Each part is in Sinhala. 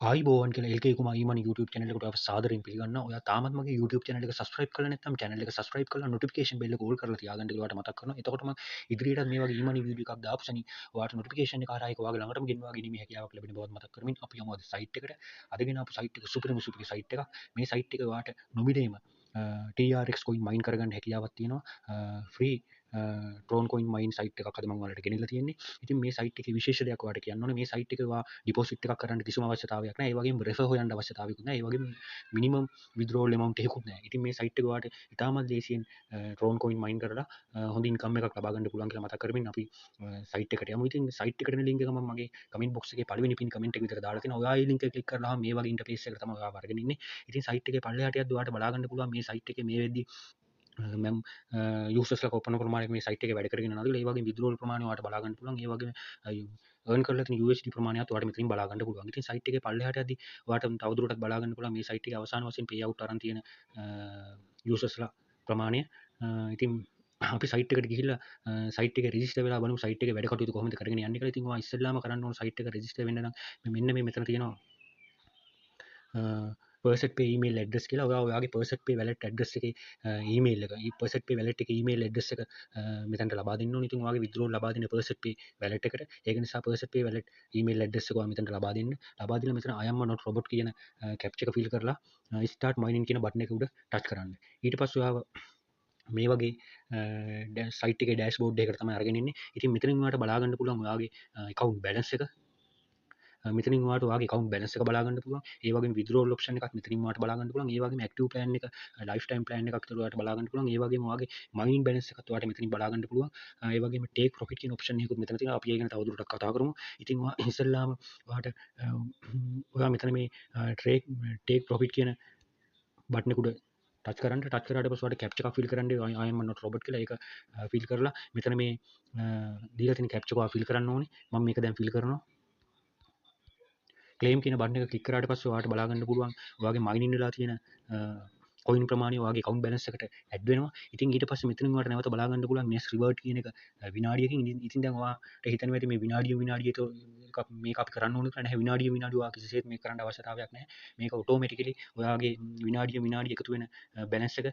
ආයිබෝවන් කියලා LK කුමා ඊමන් YouTube channel එකට අප සාදරයෙන් පිළිගන්නවා. ඔයා තාමත් මගේ YouTube channel එක subscribe කරලා නැත්නම් channel එක subscribe කරලා notification bell එක all කරලා තියාගන්න කියලා ඔයාලට මතක් කරනවා. එතකොට මම ඉදිරියටත් මේ වගේ ඊමන් video එකක් දාපු සැනින් ඔයාලට notification එක හරහා ඒක ඔයාගේ ළඟටම ගෙන්වා ගැනීමේ හැකියාවක් ලැබෙන බවත් මතක් කරමින් අපි යමු අද site එකට. අද ගෙන ආපු site එක සුපිරිම site එකක්. මේ site එක ඔයාලට නොමිලේම TRX coin mine කරගන්න හැකියාවක් තියෙනවා. free tron coin mine site එකක් අද මම ඔයාලට ගෙනල්ලා තියෙන්නේ. ඉතින් මේ site එකේ විශේෂ දෙයක් ඔයාලට කියන්න ඕනේ. මේ site එකේ ඔයා deposit එකක් කරන්න කිසිම අවශ්‍යතාවයක් නැහැ. ඒ වගේම refer හොයන්න අවශ්‍යතාවයකුත් නැහැ. ඒ වගේම minimum withdrawal amount එකකුත් නැහැ. ඉතින් මේ site එක ඔයාලට ඉතාමත් ලේසියෙන් tron coin mine කරලා හොඳ income එකක් ලබා ගන්න පුළුවන් කියලා මතක් කරමින් අපි site එකට යමු. ඉතින් site එකට එන link එක මම මගේ comment box එකේ පළවෙනි pin comment එක විතර දාලා තියෙනවා. ඔයා මේ link එක click කරලාම මේ වගේ interface එකකට තමයි ඔයා වරගෙන ඉන්නේ. ඉතින් site එකේ පල්ලෙහාට යද්දී ඔයාලට බලා ගන්න පුළුවන් මේ site එකේ මේ වෙද්දී මම යූසර්ස්ලා ඔපන ප්‍රමාණයක් මේ සයිට් එකේ වැඩ කරගෙන යනවාද කියලා. ඒ වගේම withdrawal ප්‍රමාණය ඔයාලට බලා ගන්න පුළුවන්. ඒ වගේම earn කරලා තියෙන USD ප්‍රමාණයත් ඔයාලට මෙතනින් බලා ගන්න පුළුවන්. ඉතින් සයිට් එකේ පල්ලෙහාට යද්දී ඔයාලට තවදුරටත් බලා ගන්න පුළුවන් මේ සයිට් එකේ අවසාන වශයෙන් pay out අරන් තියෙන යූසර්ස්ලා ප්‍රමාණය. ඉතින් අපි සයිට් එකට ගිහිල්ලා සයිට් එකේ රෙජිස්ටර් වෙලා බලමු සයිට් එකේ වැඩ කටයුතු කොහොමද කරගෙන යන්නේ කියලා. ඉතින් ඔයා ඉස්සෙල්ලාම කරන්න ඕන සයිට් එක රෙජිස්ටර් වෙන්න නම් මෙන්න මේ මෙතන තියෙනවා පර්සට් පේ ඊමේල් ඇඩ්‍රස් කියලා. ඔයාගේ පර්සට් පේ වැලට් ඇඩ්‍රස් එකේ ඊමේල් එක පර්සට් පේ වැලට් එකේ ඊමේල් ඇඩ්‍රස් එක මෙතනට ලබා දෙන්න ඕනේ. ඉතින් ඔයාගේ විත්ඩ්‍රෝල් ලබා දෙන්න පර්සට් පේ වැලට් එකට. ඒක නිසා පර්සට් පේ වැලට් ඊමේල් ඇඩ්‍රස් එක ඔයා මෙතනට ලබා දෙන්න. ලබා දීලා මෙතන I am not robot කියන කැප්චා එක ෆිල් කරලා start mining කියන බටන් එක උඩ ටච් කරන්න. ඊට පස්සේ ඔයාව මේ වගේ සයිට් එකේ ඩෑෂ්බෝඩ් එකකට තමයි අරගෙන ඉන්නේ. ඉතින් මෙතනින් ඔයාලට බලා ගන්න පුළුවන් ඔයාගේ account balance එක. මෙතනින් ඔයාලට ඔයාගේ account balance එක බලා ගන්න පුළුවන්. ඒ වගේම withdrawal option එකක් මෙතනින් ඔයාලට බලා ගන්න පුළුවන්. ඒ වගේම active plan එක lifetime plan එකක් විතර ඔයාලට බලා ගන්න පුළුවන්. ඒ වගේම ඔයාගේ mining balance එකත් ඔයාලට මෙතනින් බලා ගන්න පුළුවන්. ඒ වගේම take profit කියන option එකකුත් මෙතන තියෙනවා. අපි ඒක ගැන තවදුරටත් කතා කරමු. ඉතින් ඔයා ඉස්සෙල්ලාම ඔයාට ඔයා මෙතන මේ take profit කියන බටන් එක උඩ ටච් කරන්න. ටච් කරාට පස්සේ ඔයාලට captcha එකක් fill කරන්න. I am not robot කියලා ඒක fill කරලා මෙතන මේ දීලා තියෙන captcha එක ඔයා fill කරන්න ඕනේ. මම මේක දැන් fill කරනවා. ක්ලේම් කියන බටන් එක ක්ලික් කරාට පස්සේ ඔයාලට බලා ගන්න පුළුවන් ඔයාගේ මයිනින් වෙලා තියෙන කොයින් ප්‍රමාණය ඔයාගේ account balance එකට ඇඩ් වෙනවා. ඉතින් ඊට පස්සේ මෙතනින් ඔයාලට නැවත බලා ගන්න පුළුවන් next reward කියන එක විනාඩියකින්. ඉතින් දැන් ඔයාට හිතෙනවා ඇති මේ විනාඩියට මේක අපි කරන්න ඕනේ කියලා. නැහැ, විනාඩිය ඔයා කිසිසේත් මේක කරන්න අවශ්‍යතාවයක් නැහැ. මේක ඔටෝමැටිකලි ඔයාගේ විනාඩිය එකතු වෙන balance එක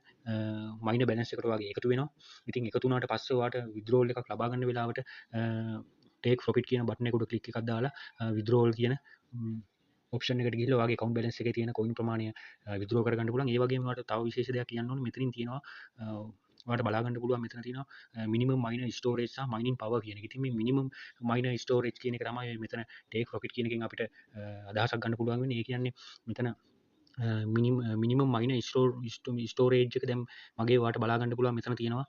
මයිනර් balance එකට ඔයාගේ එකතු වෙනවා. ඉතින් එකතු වුණාට පස්සේ ඔයාට withdrawal එකක් ලබා ගන්න වෙලාවට take profit කියන බටන් එක උඩ ක්ලික් එකක් දාලා withdrawal කියන ඔප්ෂන් එකට ගිහිල්ලා ඔයාගේ account balance එකේ තියෙන coin ප්‍රමාණය withdraw කරගන්න පුළුවන්. ඒ වගේම ඔයාලට තව විශේෂ දෙයක් කියන්න ඕනේ. මෙතනින් තියෙනවා ඔයාලට බලා ගන්න පුළුවන් මෙතන තියෙනවා minimum miner storage සහ mining power කියන එක. ඉතින් මේ minimum miner storage කියන එක තමයි මෙතන take profit කියන එකෙන් අපිට අදහසක් ගන්න පුළුවන් වෙන්නේ. ඒ කියන්නේ මෙතන මිනිමම් මයිනර් ස්ටෝරේජ් එක දැන් මගේ ඔයාලට බලා ගන්න පුළුවන් මෙතන තියෙනවා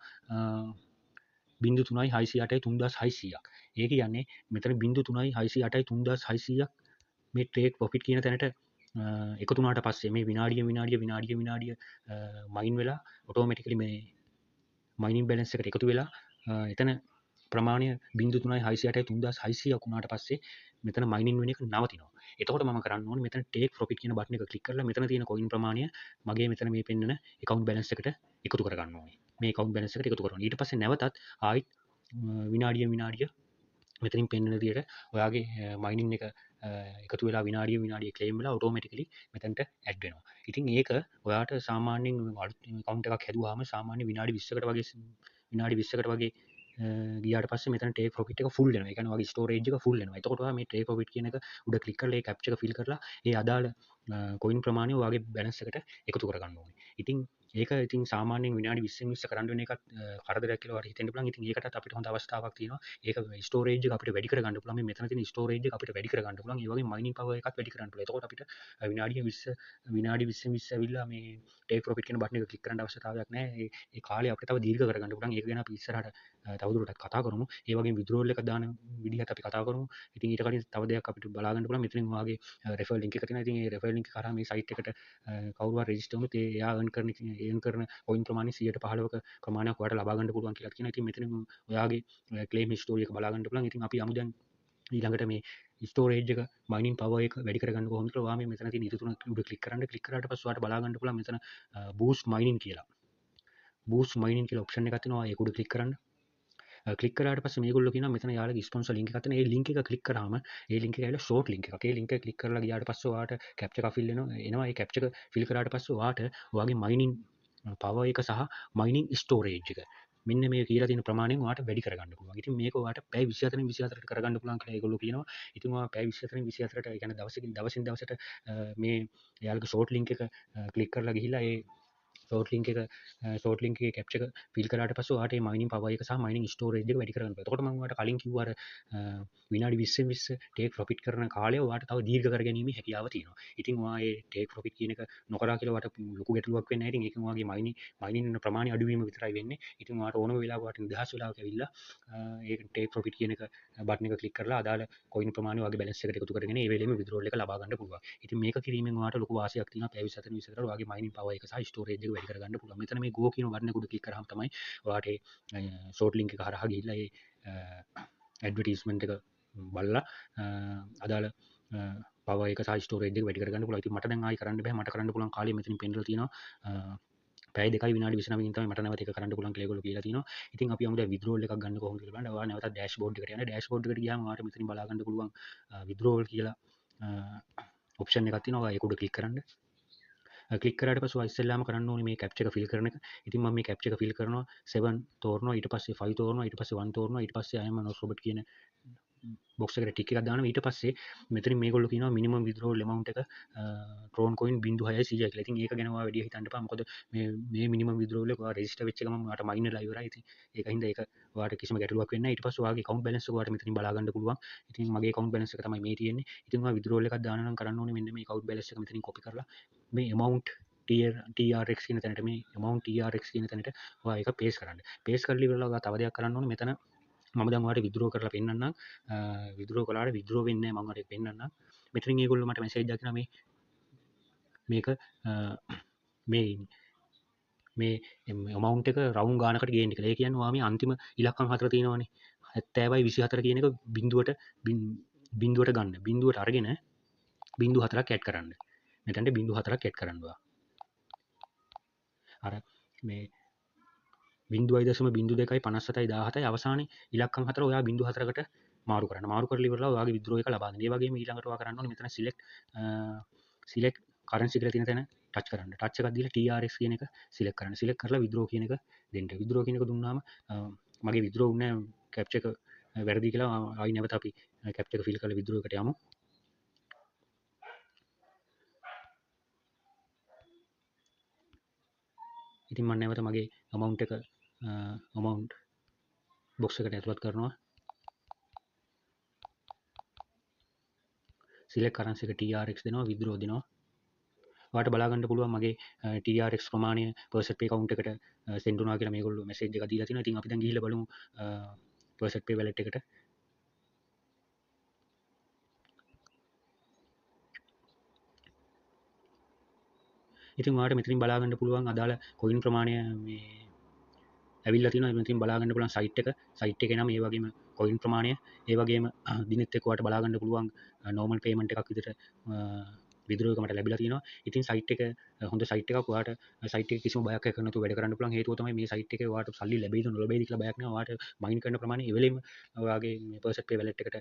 0.368 ඒ කියන්නේ මෙතන 0.368 මේ ටේක් ප්‍රොෆිට් කියන තැනට එකතු වුණාට පස්සේ මේ විනාඩිය මයින් වෙලා ඔටෝමැටිකලි මේ මයිනින් බැලන්ස් එකට එකතු වෙලා එතන ප්‍රමාණය 0.368 වුණාට පස්සේ මෙතන මයිනින් වෙන එක නවතිනවා. එතකොට මම කරන්න ඕනේ මෙතන ටේක් ප්‍රොෆිට් කියන බටන් එක ක්ලික් කරලා මෙතන තියෙන කොයින් ප්‍රමාණය මගේ මෙතන මේ පෙන්නන account balance එකට එකතු කරගන්න ඕනේ. මේ account balance එකට එකතු කරනවා. ඊට පස්සේ නැවතත් ආයිත් විනාඩිය මෙතනින් පෙන්වන විදිහට ඔයාගේ මයිනින් එක එකතු වෙලා විනාඩිය ක්ලේම් වෙලා ඔටෝමැටිකලි මෙතනට ඇඩ් වෙනවා. ඉතින් ඒක ඔයාට සාමාන්‍යයෙන් අලුත් account එකක් හැදුවාම සාමාන්‍ය විනාඩි 20කට වගේ ගියාට පස්සේ මෙතන take profit එක full වෙනවා. ඒ කියන්නේ ඔයාගේ storage එක full වෙනවා. එතකොට ඔයා මේ take profit කියන එක උඩ click කරලා ඒ captcha එක fill කරලා ඒ අදාළ coin ප්‍රමාණය ඔයාගේ balance එකට එකතු කරගන්න ඕනේ. ඉතින් ඒක ඉතින් සාමාන්‍යයෙන් විනාඩි 20 කරන්න වෙන එකත් කරදරයක් කියලා ඔයාලට හිතෙන්න පුළුවන්. ඉතින් ඒකටත් අපිට හොඳ අවස්ථාවක් තියෙනවා. ඒක ස්ටෝරේජ් එක අපිට වැඩි කරගන්න පුළුවන්. මේ මෙතන තියෙන ස්ටෝරේජ් එක අපිට වැඩි කරගන්න පුළුවන්. ඒ වගේම මයිනින් පවර් එකත් වැඩි කරගන්න පුළුවන්. එතකොට අපිට විනාඩි 20 ඇවිල්ලා මේ ටේක් ප්‍රොෆිට් කියන බටන් එක ක්ලික් කරන්න අවශ්‍යතාවයක් නැහැ. ඒ කාලය අපිට තව දීර්ඝ කරගන්න පුළුවන්. ඒක ගැන අපි ඉස්සරහට තවදුරටත් කතා කරමු. ඒ වගේම withdrawal එක දාන විදිහත් අපි කතා කරමු. ඉතින් ඊට කලින් තව දෙයක් අපිට බලා ගන්න පුළුවන්. මෙතනින් ඔයාගේ referral link එක තියෙනවා. ඉතින් ඒ referral link කරා මේ site එකට කවුරු හරි register වුණොත් එයා earn කරන coin ප්‍රමාණය 115ක ප්‍රමාණයක් ඔයාලට ලබා ගන්න පුළුවන් කියලා කියනවා. ඉතින් මෙතනින් ඔයාගේ claim history එක බලා ගන්න පුළුවන්. ඉතින් අපි යමු දැන් ඊළඟට මේ ස්ටෝරේජ් එක මයිනින් පවර් එක වැඩි කරගන්න කොහොමද කියලා ඔයා මේ මෙතන තියෙන ඉර තුන උඩ ක්ලික් කරන්න. ක්ලික් කරාට පස්සේ ඔයාලට බලා ගන්න පුළුවන් මෙතන boost mining කියලා. boost mining කියලා ඔප්ෂන් එකක් තියෙනවා. ඒක උඩ ක්ලික් කරන්න. ක්ලික් කරාට පස්සේ මේගොල්ලෝ කියනවා මෙතන යාළුවගේ ස්පොන්සර් ලින්ක් එකක් තියෙනවා. ඒ ලින්ක් එක ක්ලික් කරාම ඒ ලින්ක් එක ඇවිල්ලා ෂෝට් ලින්ක් එකක්. ඒ ලින්ක් එක ක්ලික් කරලා ගියාට පස්සේ ඔයාට කැප්චර් එකක් ෆිල් එනවා. ඒ කැප්චර් එක ෆිල් කරාට පස්සේ ඔයාට ඔයාගේ මයිනින් පවර් එක සහ මයිනින් ස්ටෝරේජ් එක මෙන්න මේ කියලා තියෙන ප්‍රමාණයෙන් ඔයාට වැඩි කරගන්න පුළුවන්. ඉතින් මේක ඔයාට පැය 24න් 24ට කරගන්න පුළුවන් කියලා ඒගොල්ලෝ කියනවා. ඉතින් ඔයා පැය 24න් 24ට ඒ කියන්නේ දවසින් දවසට මේ එයාලගේ ෂෝට් ලින්ක් එක ක්ලික් කරලා ගිහිල්ලා ඒ ෂෝට් ලින්ක් එකේ කැප්චර් එක ෆිල් කරාට පස්සේ ඔයාට මේ මයිනින් පවර් එක සහ මයිනින් ස්ටෝරේජ් එක වැඩි කරගන්න පුළුවන්. එතකොට මම ඔයාලට කලින් කිව්වා අර විනාඩි 20න් 20 ටේක් ප්‍රොෆිට් කරන කාලය ඔයාට තව දීර්ඝ කරගැනීමේ හැකියාව තියෙනවා. ඉතින් ඔයා ඒ ටේක් ප්‍රොෆිට් කියන එක නොකරා කියලා ඔයාට ලොකු ගැටලුවක් වෙන්නේ නැහැ. ඉතින් ඒකෙන් ඔයාගේ මයිනින් ප්‍රමාණය අඩු වීම විතරයි වෙන්නේ. ඉතින් ඔයාට ඕනම වෙලාවක ඔයාට නිදහස් වෙලාවක ඇවිල්ලා ඒ ටේක් ප්‍රොෆිට් කියන එක බටන් එක ක්ලික් කරලා අදාළ කොයින් ප්‍රමාණය ඔයාගේ බැලන්ස් එකට එකතු කරගෙන ඒ වෙලෙම විත්ඩ්‍රෝල් එක ලබා ගන්න පුළුවන්. ඉතින් මේක කිරීමෙන් ඔයාට ලොකු වාසියක් තියෙනවා. පැය 24න් 24ට ඔයාගේ මයිනින් පවර් එක සහ ස්ටෝරේජ් එක වැඩි කරගන්න පුළුවන්. මෙතන මේ ගෝ කියන බටන් එක උඩ ක්ලික් කරාම තමයි ඔයාට ෂෝට් ලින්ක් එක හරහා ගිහිල්ලා ඒ ඇඩ්වර්ටයිස්මන්ට් එක බලලා අදාළ පවර් එක සහ ස්ටෝරේජ් එක වැඩි කරගන්න පුළුවන්. ඉතින් මට දැන් ආයි කරන්න බෑ. මට කරන්න පුළුවන් කාලය මෙතනින් පෙන්නලා තියෙනවා. පැය 2යි විනාඩි 29කින් තමයි මට නැවත ඒක කරන්න පුළුවන් කියලා ඒගොල්ලෝ කියලා තියෙනවා. ඉතින් අපි යමු දැන් විත්ඩ්‍රෝල් එකක් ගන්න කොහොමද කියලා බලන්න. ඔයා නැවතත් ඩෑෂ්බෝඩ් එකට යන්න. ඩෑෂ්බෝඩ් එකට ගියාම ඔයාට මෙතනින් බලා ගන්න පුළුවන් විත්ඩ්‍රෝල් කියලා ඔප්ෂන් එකක් තියෙනවා. ඔයා ඒක උඩ ක්ලික් කරන්න. ක්ලික් කරාට පස්සේ ඔයා ඉස්සෙල්ලාම කරන්න ඕනේ මේ කැප්චර් එක ෆිල් කරන එක. ඉතින් මම මේ කැප්චර් එක ෆිල් කරනවා 7 තෝරනවා, ඊට පස්සේ 5 තෝරනවා, ඊට පස්සේ 1 තෝරනවා, ඊට පස්සේ අයම නොට් රොබට් කියන බොක්ස් එකට ටික් එකක් දානවා. ඊට පස්සේ මෙතනින් මේගොල්ලෝ කියනවා මිනිමම් විත්ඩ්‍රෝල් amount එක tron coin 0.6 100 කියලා. ඉතින් ඒක ගැන ඔයා වැඩි හිතන්න එපා. මොකද මේ මිනිමම් විත්ඩ්‍රෝල් එක ඔයා රෙජිස්ටර් වෙච්ච ගමන් ඔයාට මයින් වෙලා ඉවරයි. ඉතින් ඒකින්ද ඒක ඔයාට කිසිම ගැටලුවක් වෙන්නේ නැහැ. ඊට පස්සේ ඔයාගේ account balance එක ඔයාට මෙතනින් බලා ගන්න පුළුවන්. ඉතින් මගේ account balance එක තමයි මේ තියෙන්නේ. ඉතින් ඔයා විත්ඩ්‍රෝල් එකක් දාන නම් කරන්න ඕනේ මෙන්න මේ account balance එක මෙතනින් copy කරලා මේ amount TRX කියන තැනට මේ amount TRX කියන තැනට ඔයා ඒක paste කරන්න. paste කරලා ඉවරලා ඔයා තව දෙයක් කරන්න ඕනේ. මෙතන මම දැන් ඔයාලට විත්ඩ්‍රෝ කරලා පෙන්නන්නම්. විත්ඩ්‍රෝ කළාට විත්ඩ්‍රෝ වෙන්නේ නැහැ. මම ඔයාලට පෙන්නන්නම්. මෙතනින් ඒගොල්ලෝ මට මැසේජ් එකක් දෙනවා මේක මේ මේ amount එක රවුන්ඩ් ගානකට ගේන්න කියලා. ඒ කියන්නේ ඔයා මේ අන්තිම ඉලක්කම් හතර තියෙනවානේ. 70/24 කියන එක බිඳුවට ගන්න. බිඳුවට අරගෙන 0.4ක් ඇඩ් කරන්න. මෙතනට 0.4ක් ඇඩ් කරන්න ඔයා. අර මේ 0.025717 අවසානයේ ඉලක්කම් හතර ඔයා 0.4කට මාරු කරන්න. මාරු කරලා ඉවරලා ඔයාගේ විත්ඩ්‍රෝ එක ලබා ගන්න. ඒ වගේම ඊළඟට ඔයා කරන්න ඕනේ මෙතන සිලෙක්ට් කරන්සි කියලා තියෙන තැන ටච් කරන්න. ටච් එකක් දීලා TRX කියන එක සිලෙක්ට් කරන්න. සිලෙක්ට් කරලා විත්ඩ්‍රෝ කියන එක දෙන්න. විත්ඩ්‍රෝ කියන එක දුන්නාම මගේ විත්ඩ්‍රෝ වුණේ කැප්චර් එක වැරදි කියලා ආයි නැවත අපි කැප්චර් එක ෆිල් කරලා විත්ඩ්‍රෝ එකට යමු. ඉතින් මම නැවත මගේ amount box එකට ඇතුළත් කරනවා. select currency එක TRX දෙනවා, withdraw දෙනවා. ඔයාලට බලා ගන්න පුළුවන් මගේ TRX ප්‍රමාණය percent pay account එකට send වුණා කියලා මේගොල්ලෝ message එකක් දීලා තිනවා. ඉතින් අපි දැන් ගිහිල්ලා බලමු percent pay wallet එකට. ඉතින් ඔයාලට මෙතනින් බලා ගන්න පුළුවන් අදාළ coin ප්‍රමාණය මේ ඇවිල්ලා තියෙනවා. මෙතනින් බලා ගන්න පුළුවන් site එකේ නම, ඒ වගේම coin ප්‍රමාණය, ඒ වගේම දිනෙත් එක්ක ඔයාලට බලා ගන්න පුළුවන් normal payment එකක් විදිහට විද්‍රෝ එක මට ලැබිලා තියෙනවා. ඉතින් site එක හොඳ site එකක්. ඔයාලට site එකේ කිසිම බයක් නැතුව වැඩ කරන්න පුළුවන්. හේතුව තමයි මේ site එකේ ඔයාලට සල්ලි ලැබෙයිද නොලැබෙයිද කියලා බයක් නෑ. ඔයාලට මයින් කරන ප්‍රමාණය ඒ වෙලෙම ඔයාගේ මේ percent pay wallet එකට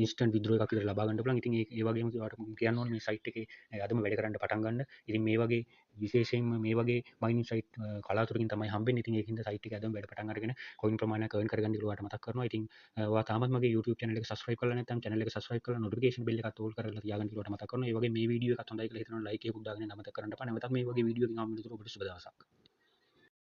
ඉන්ස්ටන්ට් විද්‍රෝ එකක් විතර ලබා ගන්න පුළුවන්. ඉතින් ඒ වගේම ඔයාලට කියන්න ඕනේ මේ site එකේ අදම වැඩ කරන්න පටන් ගන්න. ඉතින් මේ වගේ විශේෂයෙන්ම මේ වගේ මයිනින් site කලාතුරකින් තමයි හම්බෙන්නේ. ඉතින් ඒකින්ද site එකේ අදම වැඩ පටන් අරගෙන coin ප්‍රමාණයක් earn කරගන්න කියලා ඔයාලට මතක් කරනවා. ඉතින් ඔයා තාමත් මගේ YouTube channel එක subscribe කරලා නැත්නම් channel එක subscribe කරලා notification bell එකත් all කරලා තියාගන්න කියලා ඔයාලට මතක් කරනවා. ඒ වගේ මේ වීඩියෝ එකත් හොඳයි කියලා හිතනවා like එකක් දාගෙන නමත කරන්න එපා. නැවතත් මේ වගේ වීඩියෝ එකකින් ආවම ඔබට සුබ දවසක්.